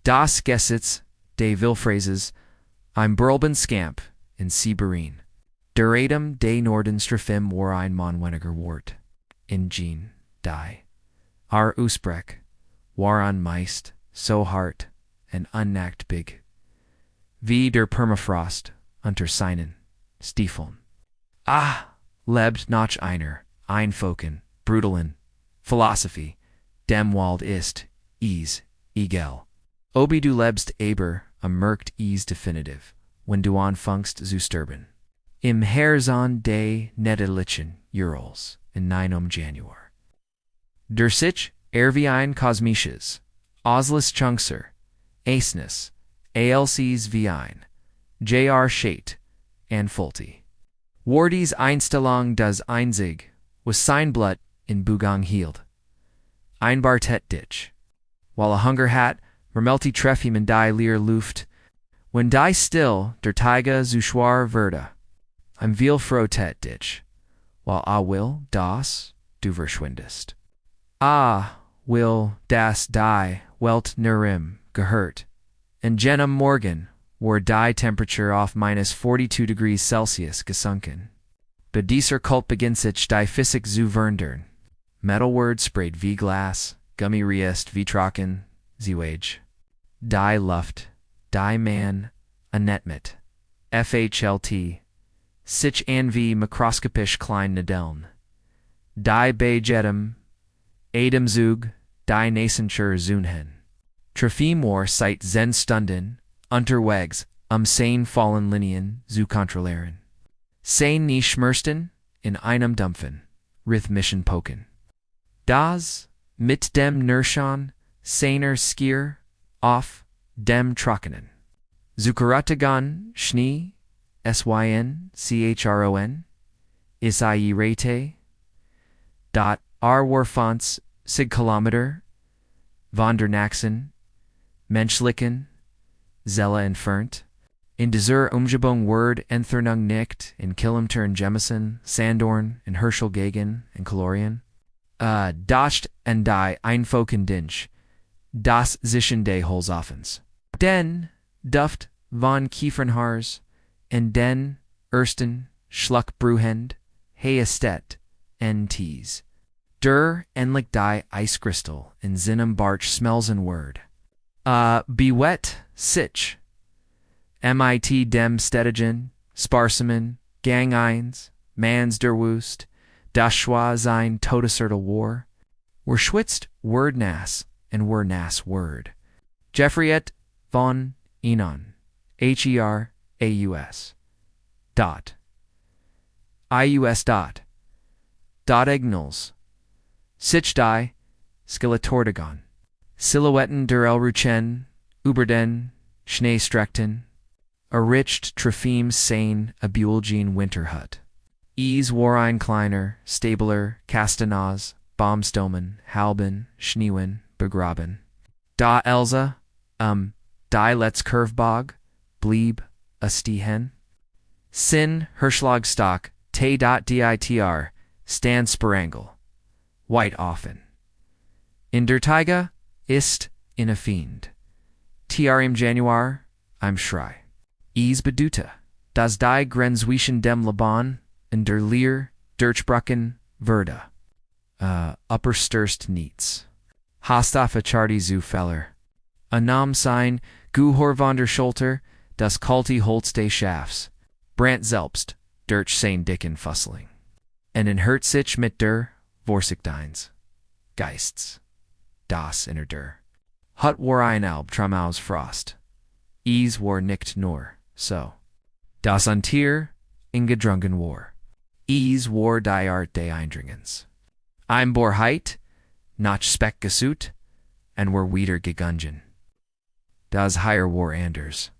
Das Gesetz des Willphrases, ein Burlben Scamp in Sieberin. Der Adem des Nordenstrafim war ein Mann weniger Wort. In Jean, die. Our Usbrek, war an meist, so hart, and unnackt big. Wie der Permafrost, unter seinen Stiefeln. Ah, lebt noch einer, einfoken, brutalen, Philosophy, dem Wald ist, egal. Obi du lebst aber, merkt definitiv, wenn du anfängst zu sterben. Im Herzon des Netterlichen Urals, in 9 Januar. Der sich, wie ein kosmisches, Oslis Chungser, Aesnes, ALCs wie ein, J.R. Schate, and Fulti. Wardies Einstellung das Einzig, was sein Blut in Bugang hielt. Ein Bartet Ditch. While a hunger hat, Mermelti treff ihm in die Leer Luft, when die still der Taiga zu schwar Verde. I'm viel frotet Ditch, while will das du verschwindest. Will das die Welt Nerim gehört, and Jenna Morgan war die Temperature off -42 degrees Celsius gesunken. But dieser Kult beginnt sich die Physik zu verndern. Metalword sprayed wie Glas, Gummi riest wie Trocken, Ziewage. Die Luft, die Man, Anetmit, FHLT, sich an wie mikroskopisch klein Nadeln. Die Bejedem, Ademzug, die Nascenture Zunhen. Trefimor seit Zen Stunden, unterwegs, sein fallen Linien zu kontrollieren. Sein nie schmersten, in einem Dumpfen, rhythmischen Poken. Das, mit dem Nerschon, seiner Skier, auf, dem Trockenen. Zuckeratagon, Schnee, SYNCHRON, Isai Rete, dot Warfons, Sig Kilometer, Vondernaxen, Menschlichen, Zella entfernt, in dieser Umgebung Word Enthernung nicht, in Kilometer in Jemison, Sandorn, in Herschel Gegen, in Kalorien. Dascht en die Einfoken Dinch, das Zischen des Holzoffens. Den, Duft, von Kiefernhaars, en den, Ersten, Schluck Bruhend, Heestet, en Tees. Der, enlich die Eiskristall, in Zinem Barch smells en Word. Bewet, Sich. MIT dem Stedigen, Sparsamen, Gang eins, Mans der Wust, Das Schwa sein Todesertel War, were schwitzt Word Nas, and were Nas Word. Jeffreyet von Enon, HERAUS. Dot. IUS dot. Dot Egnals. Sich die, Skeletordagon. Silhouetten der Elruchen, Uberden, Schneestreckten, Erricht Trefim Sane Abulgene Winterhut. War ein kleiner, Stabler, Castanaz, Baumstomen, Halben, Schneewin, Begraben. Da Elsa, die Let's Curvebog, blieb, a Stihen. Sin, Hirschlagstock, T.ditr, Stan Sparangel, White Offen. In der Taiga, ist, in a Fiend. TR im Januar, I'm Schrei. Beduta, das die Grenzwischen dem Laban, in der Leer, Dirchbrucken, Verda. Upper Sturst Niets. Hastaf a Charty zu Feller. A Nam sein, Guhor von der Schulter, das Kalti Holz des Schafs. Brant Zelbst, Dirch sein Dicken Fussling. En in Hertzich mit der, Vorsigdines. Geists. Das inner der. Hut war ein Alb Tramaus Frost. War nicht nur, so. Das Antier, in gedrungen war. War die Art des Eindringens. Ein bor heit, nach Speck gesut, and were wieder gegungen. Das higher war Anders.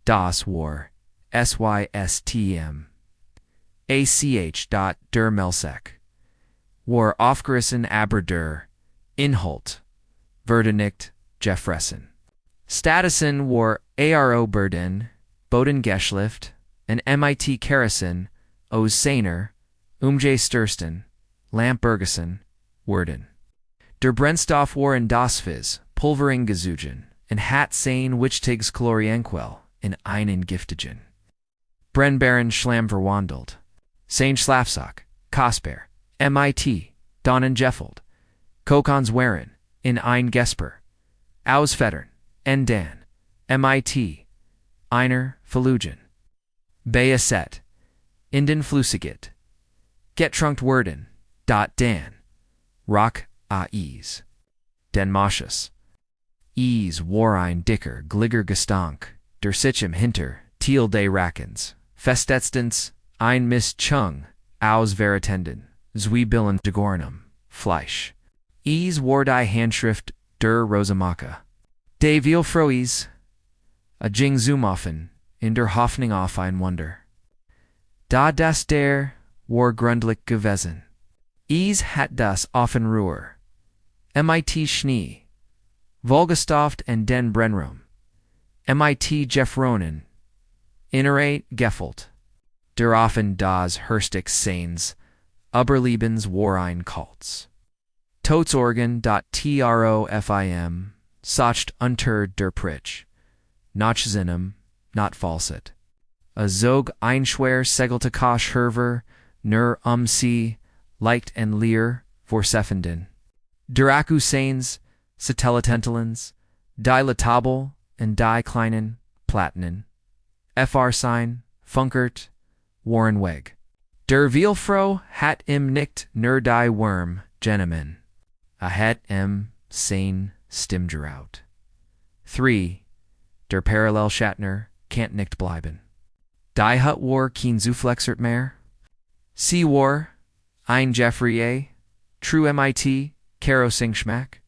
Das war, SYSTM. ACH. Der Melsek. War aufgerissen aber der, Inhalt, Verdenicht, Jeffressen. Statusen war ARO Burden, Boden Geschlift, and MIT Kerrison, Os Sainer, J. Stursten, Lamp Bergeson, Worden. Der Brennstoff war in das Fizz, Pulvering gezugen, en hat sein wichtigs Chlorienquell in einen Giftigen. Brennbaren Schlamm verwandelt. Sein Schlafsack, Kosper, MIT, Donnen Jeffeld, Kokons Waren, in ein Gesper, Ausfettern, Dan, MIT, Einer, Falugen, Bayaset, Inden Flusigit, Getrunkt Werden, Dan, Rock a Ease, Den Moschus, Ease war ein dicker Gligger Gestank, der Sichem hinter, Thiel de Rackens, Festetstens, ein Miss Chung, aus Veritenden, Zwiebillen Degornum, Fleisch. Ease war die Handschrift der Rosamaka. De Vielfroes, a Jing Zumoffen, in der Hoffnung auf ein Wunder. Da das der war grundlich gewesen. Ease hat das offen Ruhr. MIT Schnee, Volgestoft and den Brenrum. MIT Jeff Ronen, Innerate Geffelt. Der offen das Herstig Seins, Uberlebens war ein Kults. Todesorgan.trofim, Socht unter der Pritsch, Nachsinnum, not falset. A Zog einschwer segelte Kosch Herver, nur sie, leicht en leer, vorseffenden. Der Akku Seins, Satellitentelens, die Latabel, and die kleinen, Platinen. FR Sign, Funkert, Warren Weg. Der Vielfro hat im nicht nur die Worm, Genemen. A het Sein Stimgerout. 3. Der Parallel Shatner, can't nicht bleiben. Die Hut war kein Zuflexert mehr. Sie war, ein Jeffrey A. True MIT, Karo Singschmack.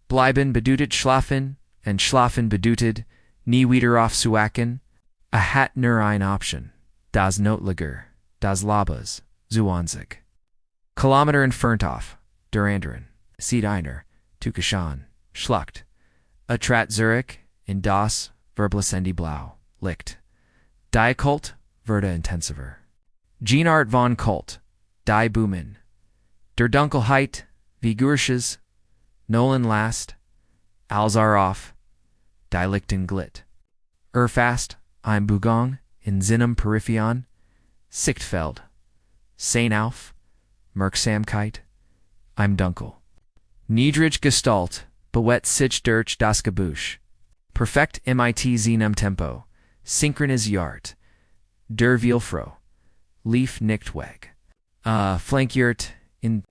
Bleiben bedeutet schlafen, and schlafen bedeutet nie wieder aufzuwachen. A hat nur ein Option. Das Notliger, das Labas, Zuanzig. Kilometer entfernt auf, der anderen. Seed einer, Tukashan, Schlucht. A Trat Zurich, in das, Verblesendi Blau, Licht. Die Kult, Verda Intensiver. Jeanart von Kult, Die Boomen. Der Dunkelheit, wie Gursches, Nolan Last, Alzar off, Die Lichten Glit. Fast, ein Bugong, in Sinnum Periphion, Sichtfeld. Sein auf, Merksamkeit, I'm Dunkel. Niedrig Gestalt, bewet sich durch das Gebusch. Perfekt MIT Zenum Tempo, Synchronis Yart. Der Vielfro, Lief nicht weg. Flankiert, in,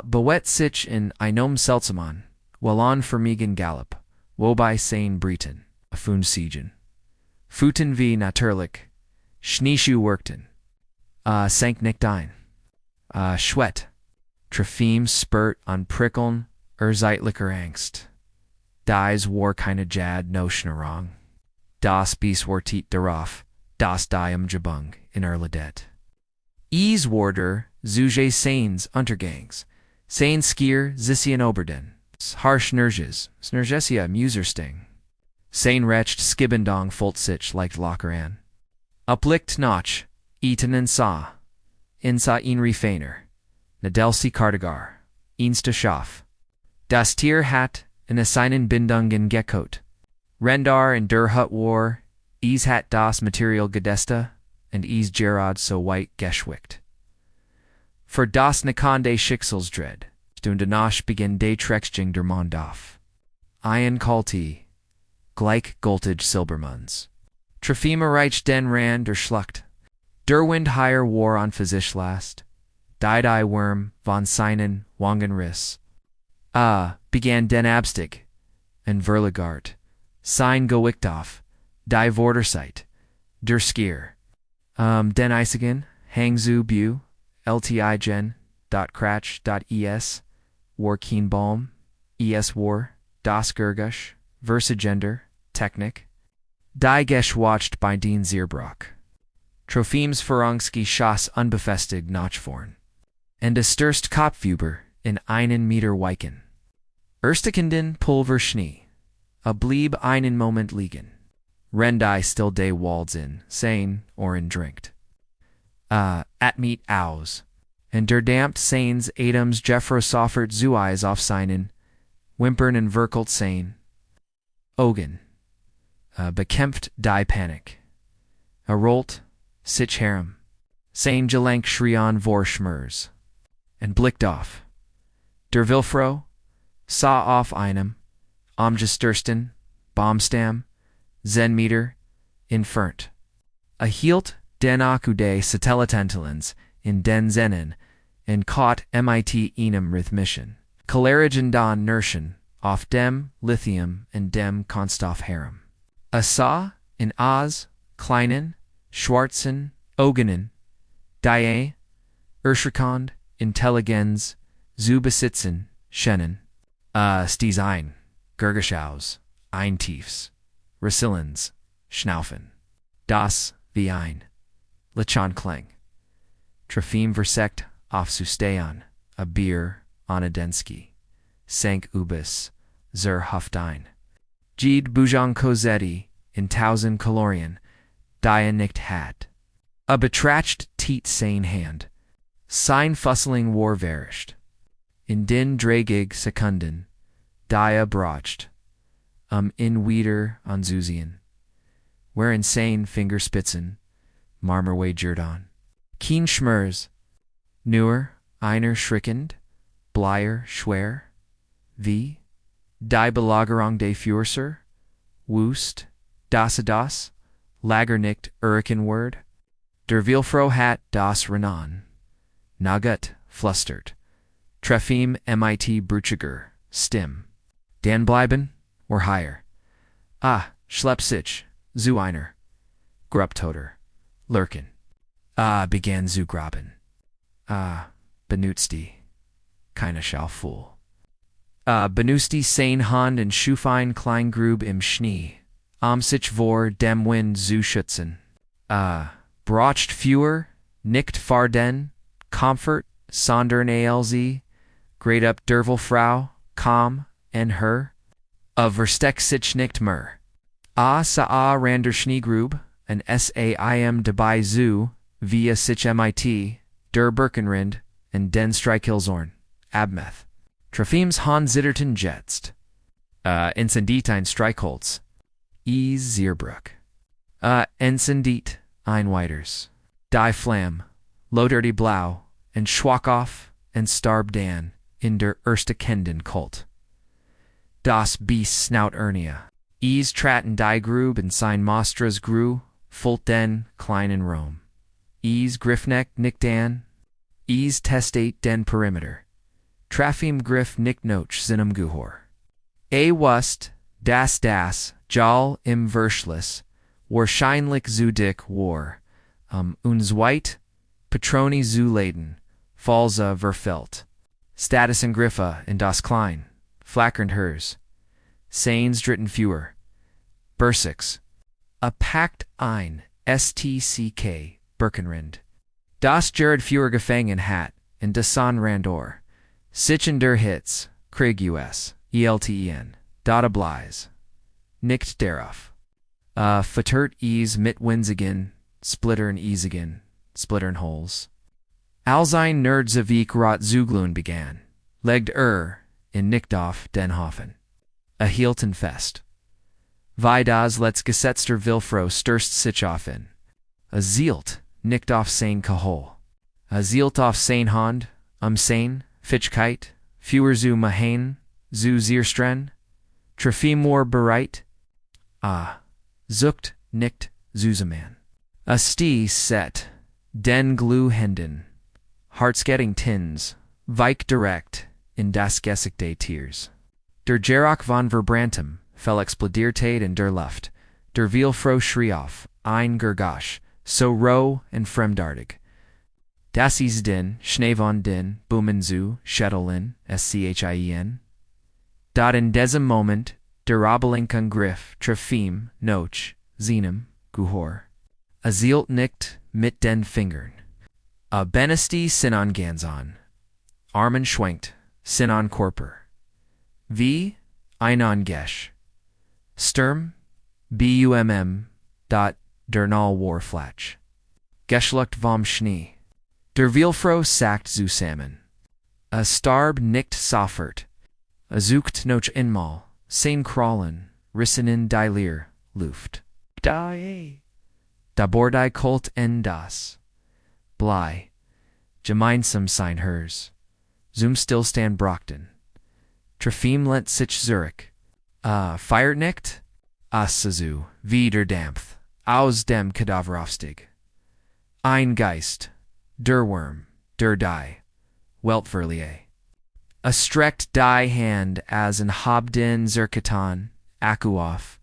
bewet sich in einem Seltsamen, Wallon Vermigen Gallop, wobei sein Briten, Fun Siegen. Futen wie natürlich, Schneeschuh workten. Sank nicht ein. Schwet, Trefim spurt an Prickeln, zeitlicher Angst. Dies war keine Jad Notionerung. Das Bies war tiet darauf, das diem Jabung in Erledet. Ease warder, Zuge Sains Untergangs, Sain Skier Zissian Oberden, Harsh Nerges, Snergesia Musersting. Sain recht Skibbendong Fultsich like Lockeran. Uplicht Notch, Eaton and Sa. Insa Inri Feiner. Nadelsi Kardagar. Insta Schaff. Das Tier hat, in Assignen Bindungen Gekot. Rendar and Der Hut War, Ease hat das Material Gedesta, and Ease Gerard so white Geschwicht. For das Nikande Schicksalsdread, Stunde Nasch begin de Trexjing der Mondaf. Ian Kalti, gleich Gultage Silbermunds. Trefima Reich den Rand der Schlucht. Derwind higher war on Physisch last. Die Worm, von Seinen, Wangenriss. Began den Abstig, and Verligart. Sein Gewichtoff, die Vorderseit. Der Skier. Den Eisigen, Hangzhou Bu, LTI Gen, .kratch.es, War Kienbaum, ES War, Das Gergush, Versagender, Technik. Die Geschwatcht bei den Zierbrock. Trofems Ferongski Schass unbefestig Notchvorn. And a Sturst Kopfhuber in einen Meter Weichen. Erstekenden Pulver Schnee. A blieb einen Moment liegen. Rendai still day walds in, Sein, or in drinkt. At meet aus. And der dampt Sains Adams Jeffro Soffert Zueis auf seinen, Wimpern and Verkult Sein. Ogen, bekämpft die Panik. Rollt, sich herum. Sein Gelenk schrien vor Schmerz. And blickt auf. Der Wilfroh sah auf einem, Omgestersten, Baumstamm, Zenmeter, entfernt. Hielt den Akkude Satellitentelens in den Zennen, and caught mit einem rhythmischen. Kalerigen don Nerschen, auf dem Lithium und dem Kunststoff herum. Sah in Oz, kleinen, schwarzen Augen, die Erschreckend, Intelligenz, zu besitzen, scheinen. Sties ein, Gurgeschaus, Eintiefs, Resilienz, Schnaufen. Das wie ein Lichanklang. Trefim versekt auf Sustean, a Bier, Onadensky, Sank Ubis, zur Huftein. Jed Bujan Cosetti, in tausend Kalorien, die nicht hat. A betracht Tiet sein Hand. Sein Fusseling war verischt. In den Dragig Sekunden, die brocht, in wieder anzusehen. Wherein sein Fingerspitzen, Marmerway Jordan. Keen Schmerz, nur, einer schrickend, bleier schwer, wie, die Belagerung des Fürser, wust, das, lagernicht Word, der Wilfroh hat das Renan, Nagut, flustert, Trefim mit Bruchiger, Stim, Dan bleiben, or higher. Schlepp sich, zu einer, Grubtoter, lurken. Begann zu graben. Benutzt die, keine Schaufuhl. Benutzt die sein Hand und schuf ein Kleingrub im Schnee, sich vor dem Wind zu schützen. Brocht fewer, nicht farden, Comfort, sondern alz, grade up Dervelfrau, kam, en her, versteck sich nicht mehr. Sa rander Schneegrub, an Saim dabei zu, via sich mit, der Birkenrind, and den Streichhilzorn, Abmeth. Trefims Han zitterten jetzt. Incendit ein Streichholz. Zierbruck. Incendit ein Weiters. Die Flamme, Loderty Blau, and Schwackoff, and Starb Dan, in der erste Kenden Kult. Das Biest Snout Ernia. Traten die Grub in sein Mostras Gru, Fult den, Kleinen Rom. Griffneck nicht Dan. Testate den Perimeter. Trafim Griff nicht noch Sinem Guhor. Wust, das, Jal im Verschluss, wahrscheinlich zu dick war, uns White, Patroni zu Laden, Falsa verfällt. Status in Griffa in das Klein, flackernd hers. Sains dritten fewer. Bursix. A Pact ein, STCK, Birkenrind. Das Jared fewer Gefangen hat, in Dasan Randor. Sichen der Hits, Krieg US, ELTEN, Data Blise. Nicht darauf. Vertert mit Winzigen, Splittern Easigen, Splittern Holes. Alsein Nerdzavik rot Zuglun began, legged in Nickdorf den Hofen. A Hielten Fest. Wie das let's Gesetzter Wilfroh stürst sich auf in. A Zielt, nicht auf sein Kahol. A Zielt auf sein Hand, sein, Fitchkeit, fewer zu Mahain, zu Zierstren, Trefimor bereit. Zucht, nicht, Zuzeman. A Sti set, den Glu Henden, Hartsgetting Tins, Weich direkt, in das Gesicht des Tiers. Der Gerock von Verbranntem, fell explodierte in der Luft, der Wilfroh schrie auf, ein Gergasch, so roh und fremdartig. Das ist den, Schnee von den, Boomen zu, Schettelin, Schien. Dort in diesem Moment, der Rabelinken Griff, Trefim, Noch, Zenem, Guhor. A zielt nicht mit den Fingern. A Benesti Sinan Ganzon. Armen schwenkt, Sinan Korper. Wie, Einon Gesch. Sturm, BUMM, dot, Dernal Warflatch. Geschlucht vom Schnee. Der Wilfroh sagt zu Salmon. A Starb nicht Soffert. A Zucht noch inmal, Sein Krallen, Rissenen die Leer, Luft. Die. Da Bordei Kult en das. Blei. Gemeinsam sein Hers. Zum Stillstand Brockton. Trefim lent sich Zurich. Feiert nicht? Assazu. Wieder Dampf. Aus dem Kadaverofstig. Ein Geist. Der Worm. Der Die. Weltverlier. A streckt die Hand as an Hobden Zerkatan. Akuoff.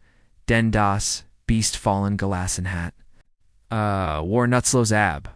Den das. Beast fallen Galassenhat. War Nutzlos Ab.